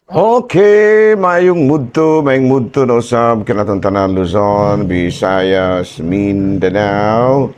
Okay, maayong mudto no sa kanatong tanan Luzon, Visayas, Mindanao.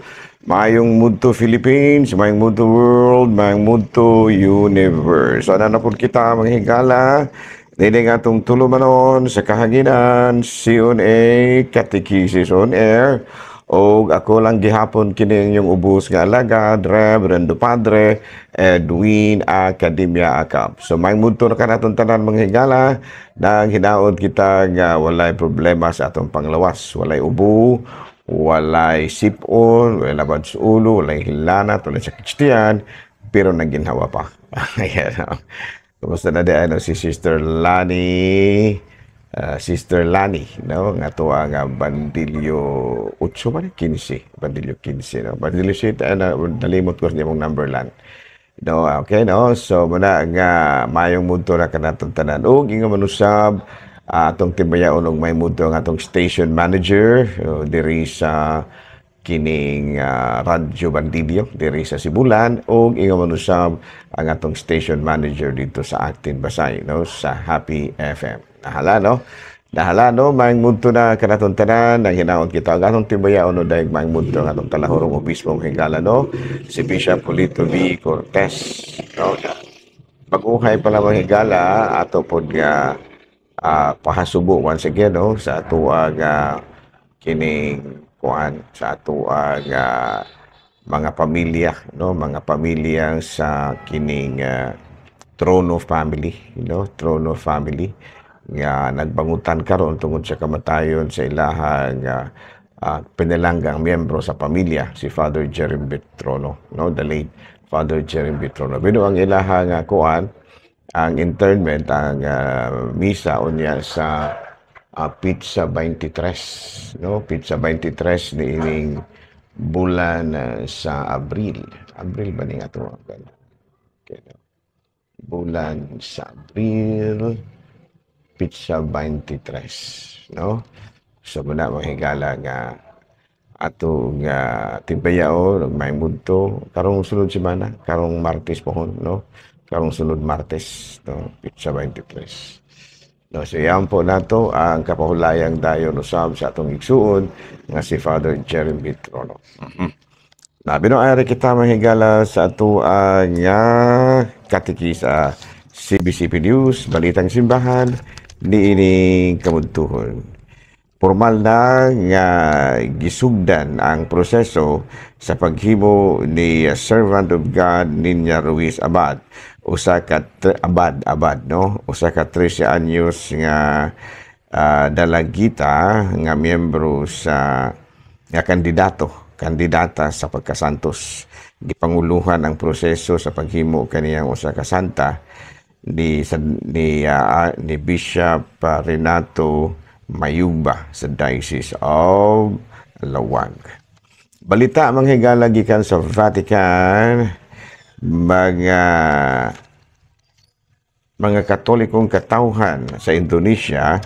Maayong mudto Philippines, maayong mudto world, maayong mudto universe. So, ano na po kita mga higala, nini nga itong tulumanon sa kahanginan, CONA, Catechesis on Air, o ako lang gihapon kini yung ubos nga alagad, Reverendo Padre Edwin Academia Akap. So may mudto na kanaton tanan mga higala nang hinaot kita nga walay problema sa atong panglawas, walay ubo, walay sipon, walay labad sa ulo, walay hilanat, walay sakit sa tiyan, pero naginhawa pa. Ayan. Kumusta na di ano si Sister Lani? Sister Lani, no? Nga to ang Bandilyo 8 ba? 15. Bandilyo 15, no? Bandilyo 7, nalimot ko niya mong number lang. No, okay, no? So, muna nga mayong mudto na kanatong tanan. O, nga manusab, atong timbayaon og may mudto ang atong station manager, diri sa kining Radyo Bandilyo, diri sa Sibulan, o nga manusab ang atong station manager dito sa Actin Basay, no? Sa Happy FM. Nahala, no? Nahala, no? Maing mudto na kanatong tanan, na hinaon kita. Ang atong timbayaon, no? Dahil maing mudto ang atong talahurong obispong hingala, no? Si Bishop Polito V. Cortez, no? Pag-uhay pala mga higala, ato po nga pahasubo once again, no? Sa ato kining kuan, sa ato mga pamilya, no? Mga pamilya sa kining Trono family, Trono family nga nagbangutan karon tungod sa kamatayon sa ilahang pinalanggang miyembro sa pamilya, si Father Jeremy Trono, no? The late Father Jeremy Trono. Bino ang ilahang kuan, ang internment, ang misa unya sa Pizza 23, no? Pizza 23 ni ining bulan sa Abril. Abril ba ni nga to? Okay, no? Bulan sa Abril, Pizza 23, no? So, muna mga higala nga ato nga timbayao, may mudto, karong sunod semana, karong Martes pohon, no? Karong sunod Martes, no? Pizza 23. No, so yan po nato ang kapahulayang dayon usab sa atong igsuon nga si Father Jeremy Trono. Labi no ari kita mahigala sa ato nga katikisa CBCP News, Balitang Simbahan, ni ining kamudtuhon. Formal na nga gisugdan ang proseso sa paghimo ni Servant of God Ninya Ruiz Abad, usa ka abad, no? Usa ka 13 anyos nga dalagita nga miyembro sa nga kandidata sa pagkasantos. Gipanguluhan ang proseso sa paghimo kaniyang usa ka santa ni Bishop Renato Mayugba sa Diocese of Lawag. Balita manghigala gikan sa Vatican, mga Katolikong katawhan sa Indonesia,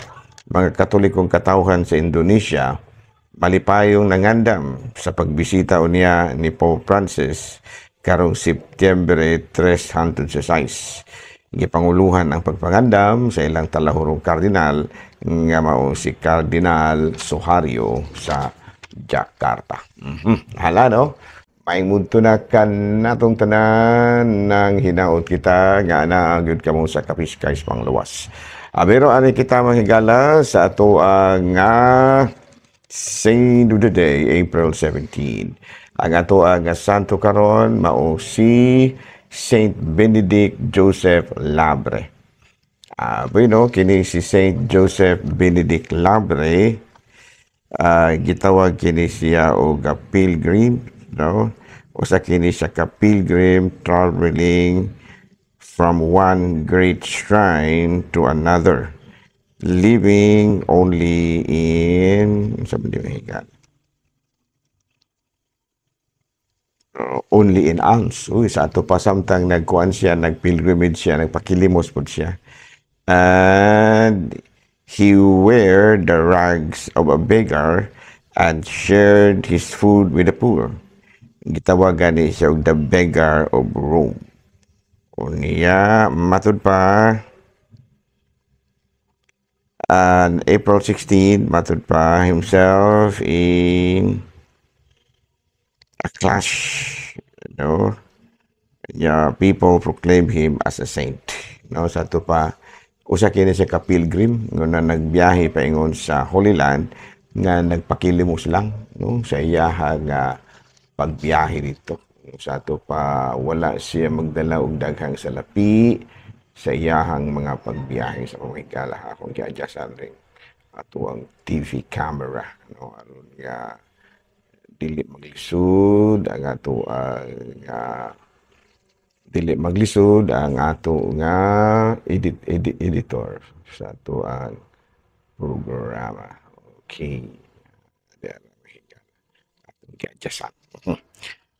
malipayong nangandam sa pagbisita unya ni Pope Francis karong September 3 hangtod sa 6. Gipanguluhan ang pagpangandam sa ilang talahurong kardinal nga mao si Kardinal Suharyo sa Jakarta. Hala, no? Maing mudto na kanatong tanan nang hinaot kita nga naagud kamo sa kapiskays pangluwas. Pero ani kita manghigala sa ato nga Saint of the Day, April 17. Ang ato nga santo karon mao si Saint Benedict Joseph Labre. Bueno, kini si Saint Joseph Benedict Labre, gitawag kini siya o pilgrim, no? Usa kini siya ka pilgrim traveling from one great shrine to another, living only in only in alms. Uy, sa ato pa samtang nagkuan siya, nagpilgrimage siya, nagpakilimos po siya. And he wear the rags of a beggar and shared his food with the poor. Gitawagan ni siya the beggar of Rome. Unya, matud pa, And April 16, matud pa himself in a clash, no? Yeah, people proclaim him as a saint. No, sa to pa usa kini siya ka pilgrim nga nagbiyahe paingon sa Holy Land nga nagpakilimos lang no sa iyaha nga pagbiyahe dito. Sa to pa wala siya magdala og daghang salapi sa iyahang mga pagbiyahe sa pamahigala akong gi-adjustan ring ato ang TV camera no aron nga dili maglisod ang ato dili maglisod ang ato nga editor sa ato ang programa. Okay. Atong gi-adjustan.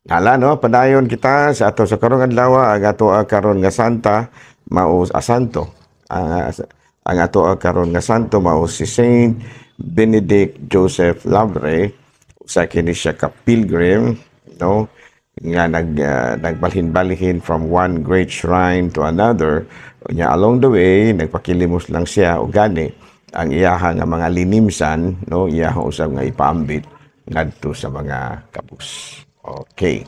Hala no, padayon kita sa ato sa karong adlaw ang ato karon nga santa mao santo. Ang ato karon nga santo mao si Saint Benedict Joseph Lavre, usa kini siya ka pilgrim, no? Nga nagbalhin-balhin from one great shrine to another. Nya along the way nagpakilimos lang siya og gani ang iyaha nga mga linimsan, no? Iyaha usab nga ipaambit ngadto sa mga kabus. Okay.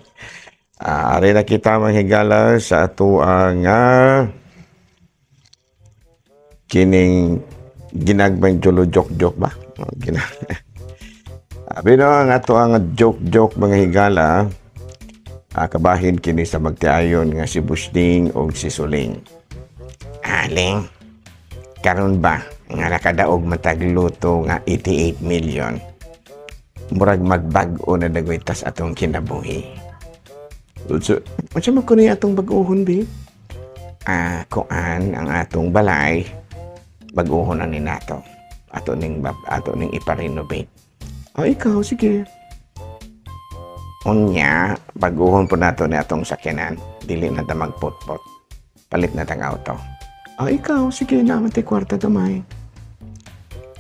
Ari na kita manghigala sa ato ang kining ginagbang jolo-jok-jok ba? Abi no, ang ato ang joke-joke mga higala, kabahin kini sa magtiayon nga si Busting o si Suling. Aling, karon ba nga nakadaog matagluto nga 88 million? Murag magbag-o na dagoy tas atong kinabuhi. Unsa man kuno atong bag-ohon bi? Kuan ang atong balay bag-ohon na ni nato. Ato ning ipa-renovate. Ikaw sige. Unya, baguhon po nato ni atong sakyanan. Dili na ta magpot-pot. Palit na tang auto. Ikaw, sige naman ti kwarta gamay.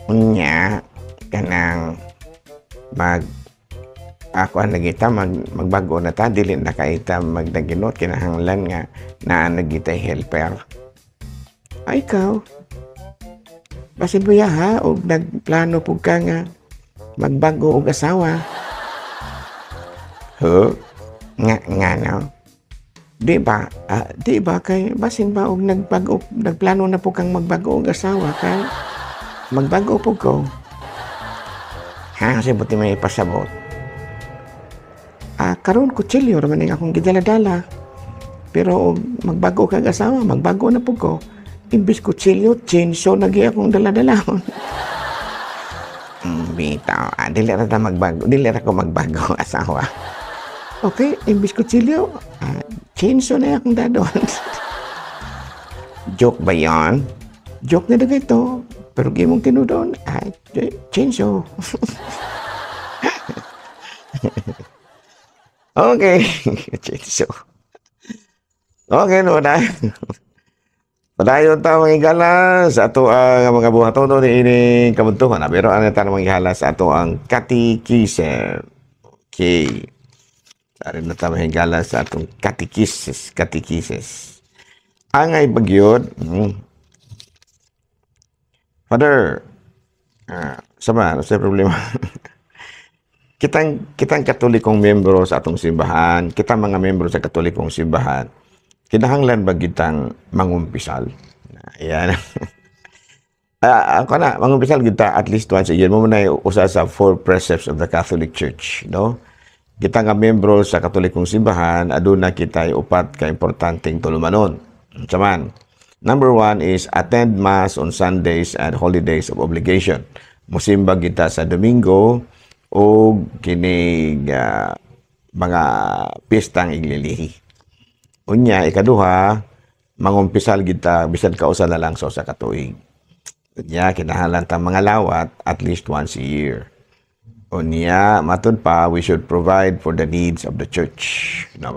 Unya, kanang ako ang nagita, magbago na ta, dili na kaita magdaginot, kinahanglan nga na nagitay helper. Ikaw, basin buya ha, o nagplano po ka nga magbago og asawa. Nga no? Di ba kay basin ba og nagplano na po kang magbago og asawa kay magbago po ko. Kasi buti may ipasabot. Karon kutsilyo raman akong gidala-dala. Pero og magbago kag asawa, magbago na po ko. Imbis kutsilyo, chainsaw lagi akong dala-dalahon. Bitaw, dili ra ko magbago asawa. Okay, imbis kutsilyo, chainsaw na akong dadon. Joke ba yan? Joke na daga ito. Pero gimong tinudon, chainsaw. Okay, chainsaw. Okay, no na. Padayon ta mga igala sa ato ang mga buhaton ni ini kabuntuhan. Pero ano ta mga ihala sa ato ang catechism. Okay. Dari na ta mga igala sa atong catechesis. Angay bagyod. Father, sama, sa problema. kitang katolikong membro sa atong simbahan, kitang mga membro sa katolikong simbahan, kinahanglan ba kitang mangumpisal? Ayan. Ako na, mangumpisal kita at least once a year. Mo na usa sa 4 precepts of the Catholic Church, no? Kita nga membro sa katolikong simbahan, aduna kita upat ka importanteng tulumanon. Saman, number 1 is attend Mass on Sundays and holidays of obligation. Musimba kita sa Domingo o kinig mga pistang iglilihi. Unya, ikaduha, mangumpisal kita, bisan kausa na lang sa katuig. Unya, kinahanglan ta mga lawat at least once a year. Unya, matud pa, we should provide for the needs of the church. No?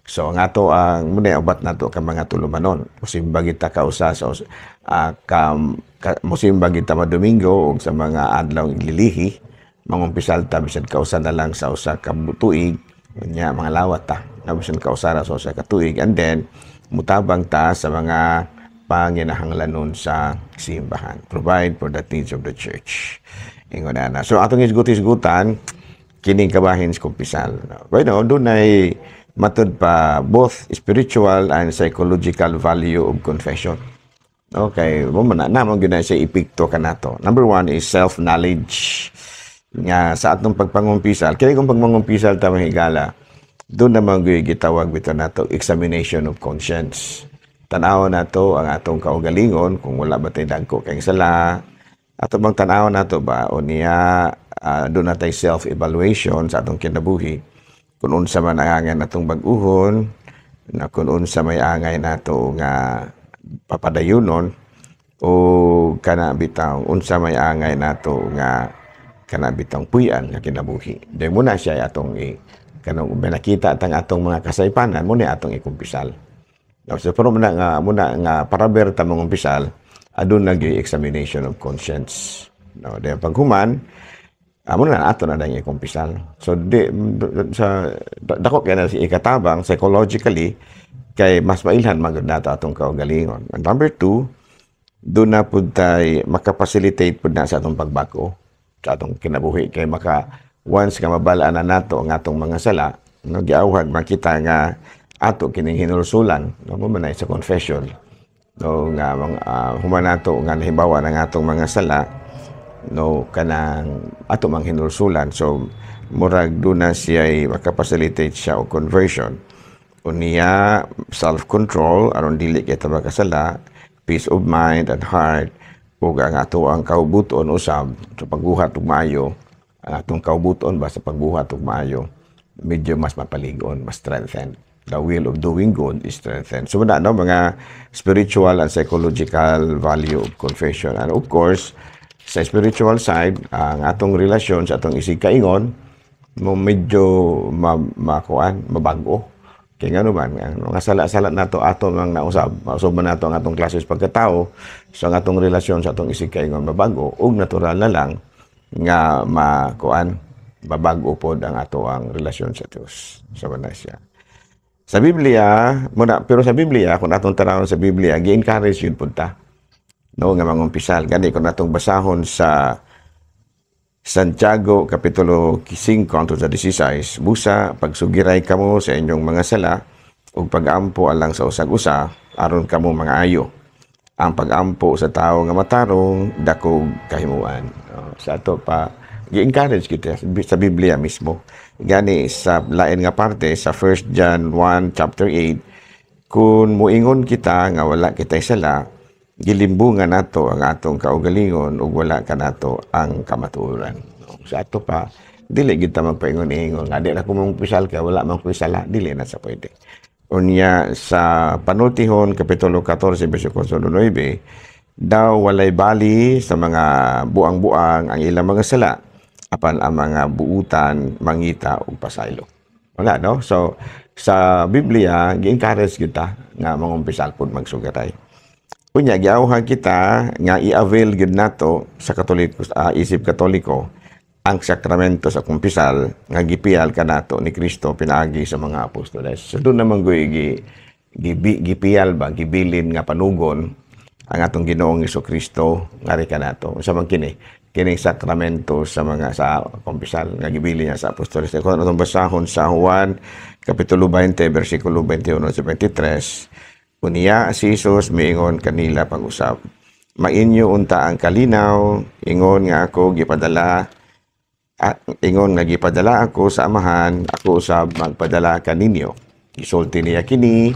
So, nga to, muna ubat na to ka mga tulumanon. Musimba kita kausa sa musimba kita madomingo o sa mga adlaw iglilihi. Mangumpisal ta, bisan kausa na lang sa usa ka tuig. Unya, mga lawat ta. Bisan kausa na sa usa ka tuig. And then, mutabang ta sa mga panginahanglanon sa simbahan. Provide for the needs of the church. Ingon na. So atong isgut-isgutan kining kabahin sa kumpisal. Bueno, doon ay matud pa both spiritual and psychological value of confession. Okay, mo man namang gyud na siya epekto kanato. Number 1 is self-knowledge. Nga sa atong pagpangumpisal, kaya kung pagmangumpisal ta mahigala, doon naman gitawag bito nato examination of conscience. Tanaw nato ang atong kaugalingon kung wala ba tay dagko kay sala. Ato bang tanaw nato ba o niya doon natay self-evaluation sa atong kinabuhi. Kung unsa man ang atong bag-uhon, na kung unsa may angay nato nga papadayunon o kana bitaw unsa may angay nato nga kana bitang puyan nga kinabuhi. Dahil muna siya atong kanang nakita tang atong mga kasaypanan muna atong ikumpisal. No, so pero muna nga paraber ta mong umpisal adun nagi examination of conscience. No, dahil paghuman muna ato na dang ikumpisal. So sa dako kay na si ikatabang psychologically kay mas mailhan magud nato atong kaugalingon. And number 2, doon na pud tay makapacilitate pud na sa atong pagbago sa atong kinabuhi kay once nga mabalaan na nato ang atong mga sala, no, giawhag makita nga ato kining hinulsulan, no, mo man sa confession, no, nga human nato nga nahibawa ng atong mga sala, no, kanang ato mang hinulsulan. So murag doon na siya makapacilitate siya o conversion. Unya self-control aron dili kita makasala, peace of mind and heart, ug ang ato ang kaubuton usab sa pagbuhat ug maayo, ang atong kaubuton ba sa pagbuhat ug maayo medyo mas mapaligon, mas strengthen. The will of doing good is strengthened. So na mga spiritual and psychological value of confession. And of course, sa spiritual side, ang atong relasyon sa atong isig kaingon mo medyo mabago. Kaya nga naman, nga sala-sala nato ato mang nausab, mausab man nato ang atong klases pagkatao, so ang atong relasyon sa atong isig kaingon mabago, ug natural na lang nga mabago pod ang ato ang relasyon sa Dios. Sa siya. Sa Biblia, pero sa Biblia, kung atong tarawon sa Biblia, gi-encourage yun punta. No, nga mangumpisal. Gani kung atong basahon sa Santiago, Kapitulo 5, hangtod sa 16, busa, pagsugiray kamo sa inyong mga sala, ug pag-ampo alang sa usag-usa, aron kamo mga ayo. Ang pag-ampo sa tao nga matarong, dakog kahimuan. Sa ato pa, i-encourage kita sa Biblia mismo. Gani sa lain nga parte, sa 1 John 1, chapter 8, kung muingon kita nga wala kitay sala, gilimbungan nato ang atong kaugalingon ug wala ka nato ang kamatuoran. Sa ato pa, dili kita magpaingon-ingon nga di na kumumpisal ka wala man kuy sala, dili na sa pwede. Unya sa Panultihon kapitulo 14 bersikulo 9, daw walay bali sa mga buang-buang ang ilang mga sala apan ang mga buutan mangita ug pasaylo. Wala no? So sa Biblia gi-encourage kita nga mangumpisal pud magsugaray. Unya giawhan kita nga i-avail gid nato sa Katoliko isip Katoliko ang sakramento sa kumpisal nga gipial kanato ni Kristo pinaagi sa mga apostoles. So doon naman gipial ba gibilin nga panugon ang atong Ginoong Hesukristo nga ri kanato. Sa man kining sakramento sa mga sa kumpisal nga gibilin niya sa apostoles. Kung atong basahon sa Juan kapitulo 20 bersikulo 21 sa 23, unya si Jesus miingon kanila pag-usap. Mainyo unta ang kalinaw, ingon nga ako gipadala ako sa amahan, ako usab magpadala kaninyo. Gisulti niya kini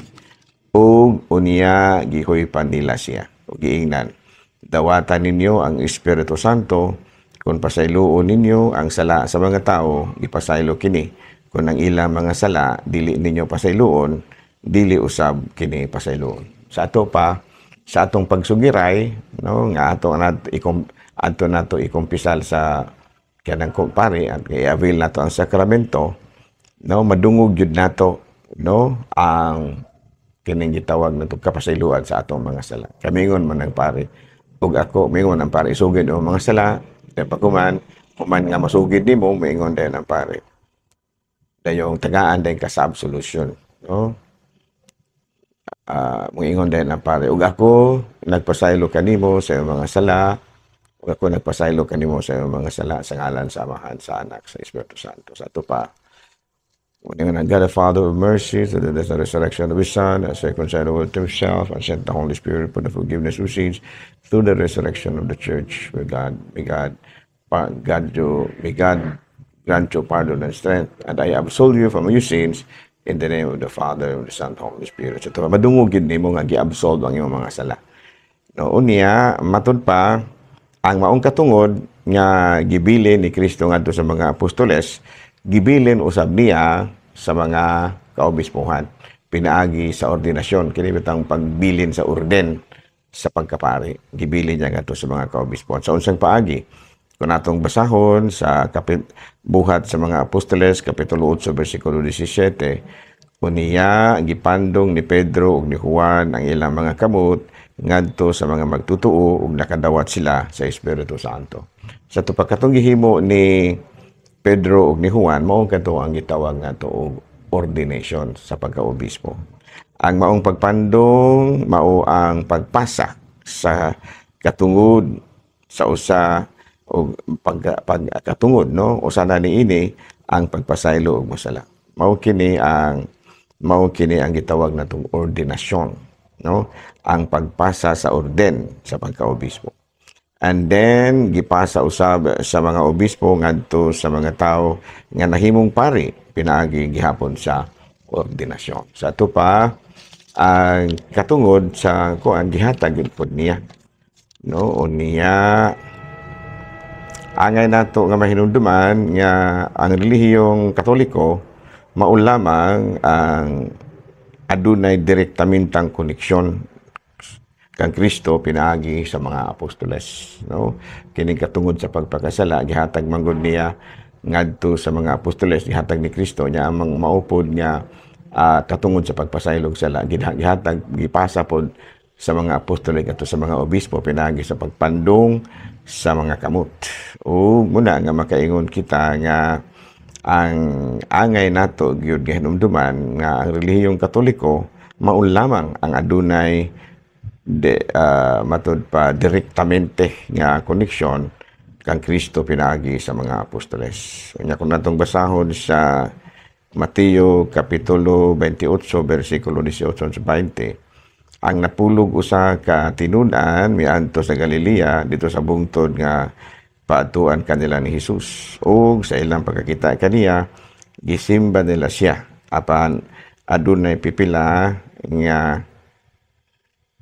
ug unya gihoypan nila siya. Ug giingnan, dawatan ninyo ang Espiritu Santo, kung pasayloon ninyo ang sala sa mga tao, ipasaylo kini. Kung ang ilang mga sala dili ninyo pasayloon, dili usab kini pasayloon. Sa ato pa, sa atong pagsugiray, no, nga ato nato ikumpisal sa kanang kumpare at i-avail nato ang sakramento, no, madungog jud nato, no, ang kining gitawag nato kapasayloan sa atong mga sala. Kamingon man ang pare ug ako mingon ang pare isugid ang mga sala, pagkuman nga masugid nimo mingon din ang pare. Dayong tagaan din ka sa absolution, no. Moingon dahil ang pare, ug ako nagpasaylo kanimo sa iyong mga sala, ug ako nagpasaylo kanimo sa iyong mga sala sa ngalan sa Amahan, sa Anak, sa Espiritu Santo. Sa ito pa, when God the Father of mercy, through the death and resurrection of His Son, as reconciled the world to Himself, and sent the Holy Spirit for the forgiveness of sins, through the resurrection of the Church, may God grant you pardon and strength, and I absolve you from your sins, in the name of the Father, of the Son, and Holy Spirit. So, madungugid nimo nga gi-absolve ang iyong mga sala. No, unya, matud pa, ang maong katungod nga gibilin ni Kristo ngadto sa mga apostoles, gibilin usab niya sa mga kaobispohan, pinaagi sa ordinasyon, kini bitang pagbilin sa orden sa pagkapari, gibilin niya ngadto sa mga kaobispohan. Sa unsang paagi, kung atong basahon sa buhat sa mga apostoles, Kapitulo 8, versikulo 17, uniya, gipandong ni Pedro ug ni Juan ang ilang mga kamot ngadto sa mga magtutuo ug nakadawat sila sa Espiritu Santo. Sa tupakatong gihimo ni Pedro ug ni Juan, mao kadto ang gitawag ngadto og ordination sa pagkaobispo. Ang maong pagpandong mao ang pagpasa sa katungod sa usa o pagkatungod, no, o sana niini ang pagpasaylo og masala. Mao kini ang gitawag natong ordinasyon, no, ang pagpasa sa orden sa pagkaobispo. And then gipasa usab sa mga obispo ngadto sa mga tao nga nahimong pari pinaagi gihapon sa ordinasyon. Sa ato pa ang katungod sa kuan gihatag gid niya, no, o niya angay nato nga mahinumduman nga ang relihiyong Katoliko mao lamang ang adunay direktamentang koneksyon kang Kristo pinaagi sa mga apostoles, no? Kini katungod sa pagpakasala gihatag manggod niya ngadto sa mga apostoles, gihatag ni Kristo niya amang maupod nga katungod sa pagpasaylog sala, gihatag gipasa pod sa mga apostoles at sa mga obispo pinaagi sa pagpandong sa mga kamot. O muna nga makaingon kita nga ang angay nato gyud gihinumduman nga ang relihiyong Katoliko mao lamang ang adunay matud pa direktamente nga koneksyon kang Kristo pinaagi sa mga apostoles. Unya kung natong basahon sa Mateo Kapitulo 28 versikulo 18 sa 20, ang napulog usa ka tinud-an miadto sa Galilea dito sa bungtod nga paatuan kanila ni Hesus. O sa ilang pagkakita kaniya gisimba nila siya apan adunay pipila nga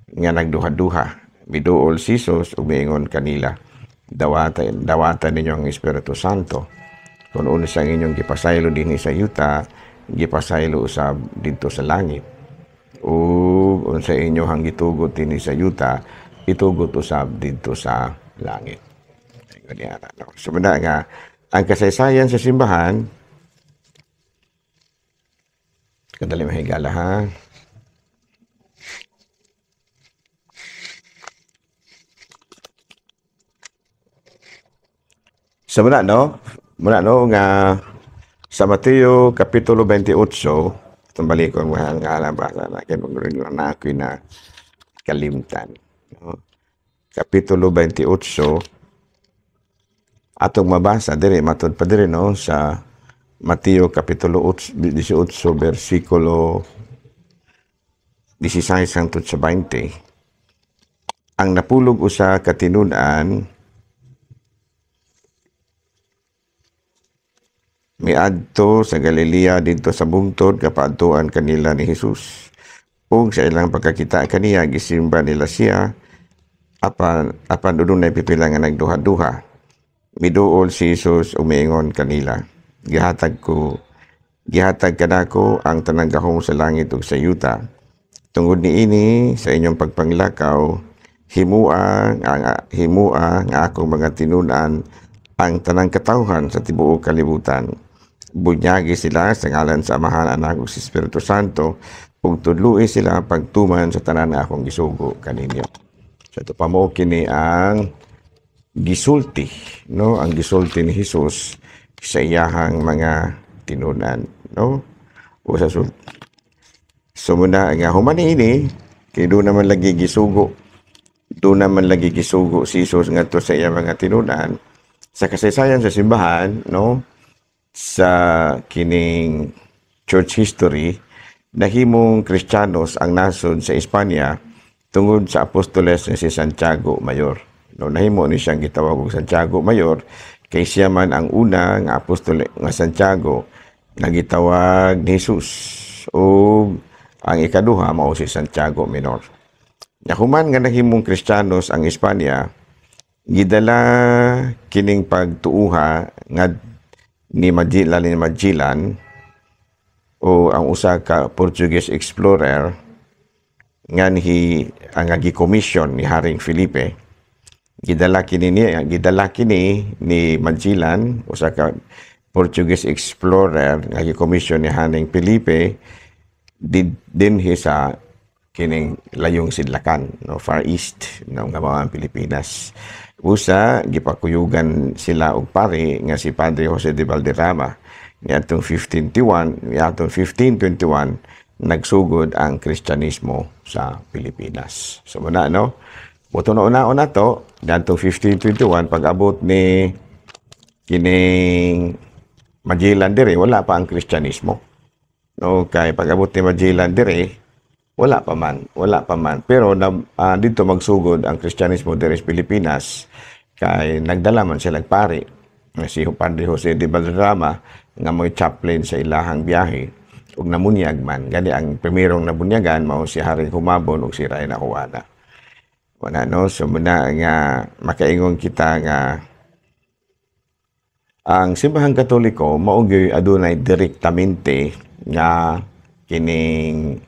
nagduha-duha miduol si Jesus ug miingon kanila, dawatan ninyo ang Espiritu Santo. Kung uno sa inyong gipasaylo dinhi sa yuta, gipasaylo usab dito sa langit. O sa inyo hang gitugot dinhi sa yuta, itugot usab dito sa langit. No? Sumuna nga ang kasaysayan sa simbahan, kadali mahigala ha. So muna no nga sa Mateo Kapitulo 28, itong balikon mo nga alabasa na kinugulong na ako na kalimtan. No? Kapitulo 28, atong mabasa dire matud pa dire no sa Mateo Kapitulo 18 versikulo 16 hangtod sa 20. Ang napulog usa ka tinud-an miadto sa Galilea didto sa bungtod kapaadtuan kanila ni Hesus. Ug sa ilang pagkakita kaniya gisimba nila siya apan dunay pipila nga nagduha-duha. Miduol si Jesus umiingon kanila, gihatag kanako ang tanang gahom sa langit ug sa yuta. Tungod niini sa inyong pagpanglakaw, himua nga akong mga tinud-an ang tanang katawhan sa tibuok kalibutan. Bunyagi sila sa ngalan sa Amahan, Anak ug sa Espiritu Santo, ug tudloi sila pagtuman sa tanan nga akong gisugo kaninyo. So ito pa mo kini ang gisulti, no? Ang gisulti ni Jesus sa iyahang mga tinud-an, no? O sa so muna nga human ini Kay doon naman lagi gisugo. Doon naman lagi gisugo si Jesus ngadto sa iyang mga tinunan sa kasaysayan sa simbahan, no? Sa kining church history, nahimong Kristiyanos ang nasod sa Espanya tungod sa apostoles nga si Santiago Mayor. No, nahimo ni siyang gitawag og Santiago Mayor kay siya man ang una nga apostol nga Santiago nga gitawag ni Jesus, o ang ikaduha mao si Santiago Minor. Human nga nahimong Kristiyanos ang Espanya, gidala kining pagtuuha nga ni Magellan o ang usa ka Portuguese explorer nga ang gi-commission ni Haring Felipe. Gidala kini ni Magellan, usa ka Portuguese explorer nga gi-commission ni Haring Felipe dinhi sa kining layong sidlakan, no, Far East ng mga Pilipinas. Usa gipakuyugan sila og pari nga si Padre Jose de Valderrama. Niadtong 1521 nagsugod ang Kristyanismo sa Pilipinas. So muna, no? Buto na una to, niadtong 1521 pag-abot ni kining Magellan dire, wala pa ang Kristyanismo. No, kay pag-abot ni Magellan dire, wala pa man. Pero dito magsugod ang Kristyanismo dire sa Pilipinas, kay nagdala man sila pari si Padre Jose de Valderrama nga mo'y chaplain sa ilahang biyahe ug namunyag man. Gani ang primerong nabunyagan mao si Haring Humabon ug si Reyna Juana. Wala, no? So muna nga makaingon kita nga ang simbahang Katoliko mao gyud adunay direktamente nga kining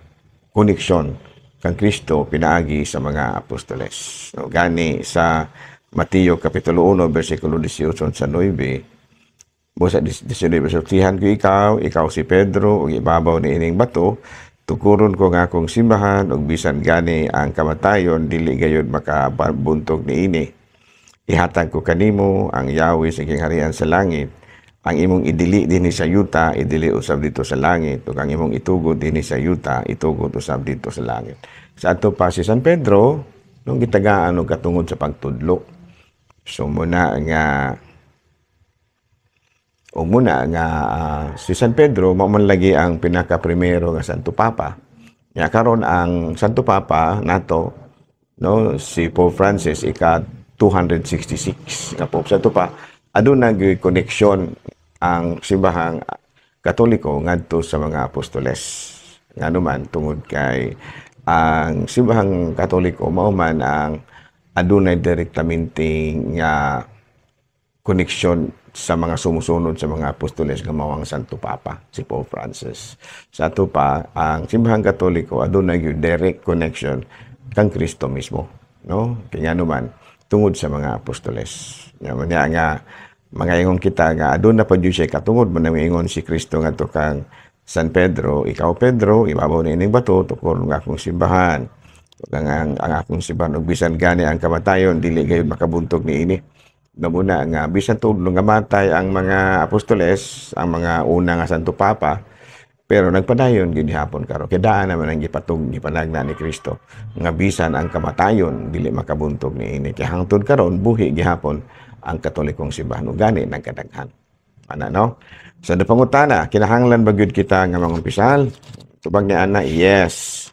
koneksyon kang Kristo pinaagi sa mga apostoles. So, gani sa Mateo Kapitulo 1, versikulo 18 sa 9, busa 19, tihan ko ikaw si Pedro, ug ibabaw ni ining bato, tukuron ko nga akong simbahan, ug bisan gani ang kamatayon, dili gayud makabuntog ni ini. Ihatag ko kanimo ang Yahweh sa kingharian sa langit, ang imong idili dinhi sa yuta, idili usab dito sa langit, ug ang imong itugod dinhi sa yuta, itugod usab dito sa langit. Sa ato pa si San Pedro, nung gitagaan og katungod sa pagtudlo. So muna nga si San Pedro mao man lagi ang pinaka-primero nga Santo Papa. Nya karon ang Santo Papa nato, no, si Pope Francis ika 266 nga Pope. Santo pa aduna gyud koneksyon ang simbahang Katoliko ngadto sa mga apostoles. Ngano man tungod kay ang simbahang Katoliko mao man ang adunay direktamente nga koneksyon sa mga sumusunod sa mga apostoles nga mao ang Santo Papa, si Pope Francis. Sa ato pa, ang simbahang Katoliko adunay gyud direct connection kang Kristo mismo, no? Kaya naman tungod sa mga apostoles. Nga nga mga ingon kita nga aduna pa gyud siya katungod man ingon si Kristo ngadto kang San Pedro, ikaw Pedro, ibabaw ni ining bato tukod nga akong simbahan. Ang akong simbahan ug bisan gani ang kamatayon dili gayud makabuntog ni ini. Namuna nga bisan tuod nga matay ang mga apostoles, ang mga una nga Santo Papa, pero nagpadayon gid hapon karon. Kay daan naman ang gipanagna ni Kristo nga bisan ang kamatayon dili makabuntog ni ini. Kay hangtod karon buhi gihapon ang Katolikong simbahan ug gani nagkadaghan. Ana, no? So pangutana, kinahanglan ba gyud kita nga mangumpisal? Tubag ni ana, yes.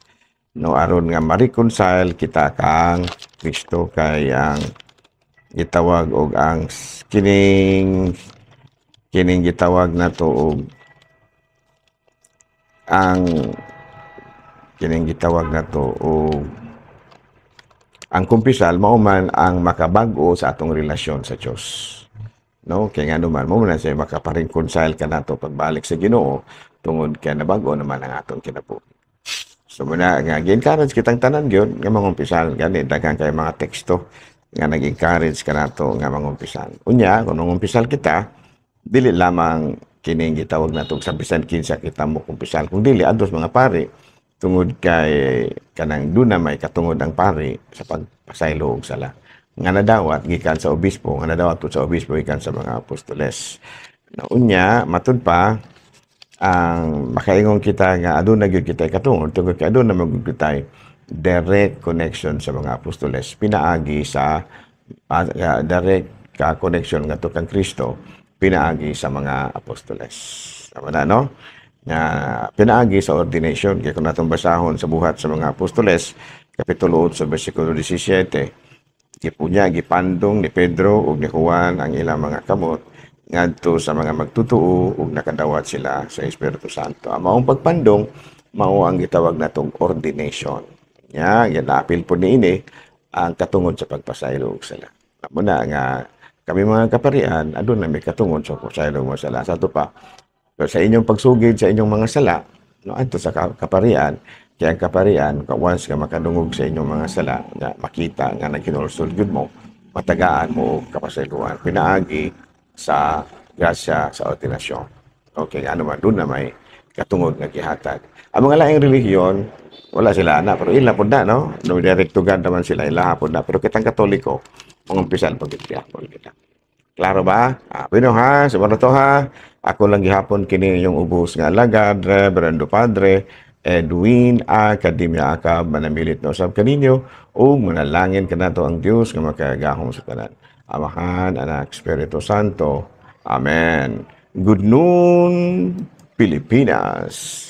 No, aron nga ma-reconcile kita kang Kristo kay ang gitawag og ang kining gitawag na to og ang kumpisal mao man ang makabag-o sa atong relasyon sa Dios. No, kay nga naman mo na siya makapareconcile ka nato pagbalik sa Ginoo tungod kay nabag-o naman ang atong kinabuhi. So muna nga gi-encourage kitang tanan gyud nga mangumpisal gani daghan kay mga teksto nga nag-encourage ka nato nga mangumpisal. Unya kun mangumpisal kita dili lamang kining gitawag nato sa bisan kinsa kita mo kumpisal kung dili adtos mga pari tungod kay kanang duna may katungod ang pari sa pagpasaylo og sala nga nadawat gikan sa obispo gikan sa mga apostoles. Unya matud pa ang makaingon kita nga aduna gyud kita katungod tungod kay aduna magud kita direct connection sa mga apostoles, pinaagi sa direct connection nga to kang Kristo, pinaagi sa mga apostoles. Tama na, no? Na pinaagi sa ordination. Kaya kung natong basahon sa buhat sa mga apostoles, Kapitulo 8, versikulo 17, gipunya, gipandong ni Pedro ug ni Juan ang ilang mga kamot ngadto sa mga magtutuo ug nakadawat sila sa Espiritu Santo. Ang maong pagpandong, mao ang gitawag natong ordination. Ya, ginapil po niini ang katungod sa pagpasaylo og sala. Amo na nga kami mga kaparian, adun na may katungod sa pagpasaylo og sala. Sa ito pa, sa inyong pagsugid sa inyong mga sala, no, adto sa kaparian, kaya ang kaparian, once ka makadungog sa inyong mga sala, na makita nga nagkinulsol gud mo, matagaan mo og kapasayloan. Pinaagi sa grasya sa ordinasyon. Okay, ano man, doon na may katungod nga gihatag. Ang mga laing relihiyon, wala sila na, pero ila po na, no? No, direct to God naman sila, ila po na. Pero kitang Katoliko, ang umpisal pagkitiyapon kita. Klaro ba? Pino ha, sa to ha. Ako lang gihapon kini yung ubos nga alagad, Reverendo Padre, Edwin Academia Akab, manamilit na usab kaninyo, o manalangin ka na to ang Diyos nga makagahom sa kanan. Amahan, Anak, Espiritu Santo. Amen. Good noon, Pilipinas.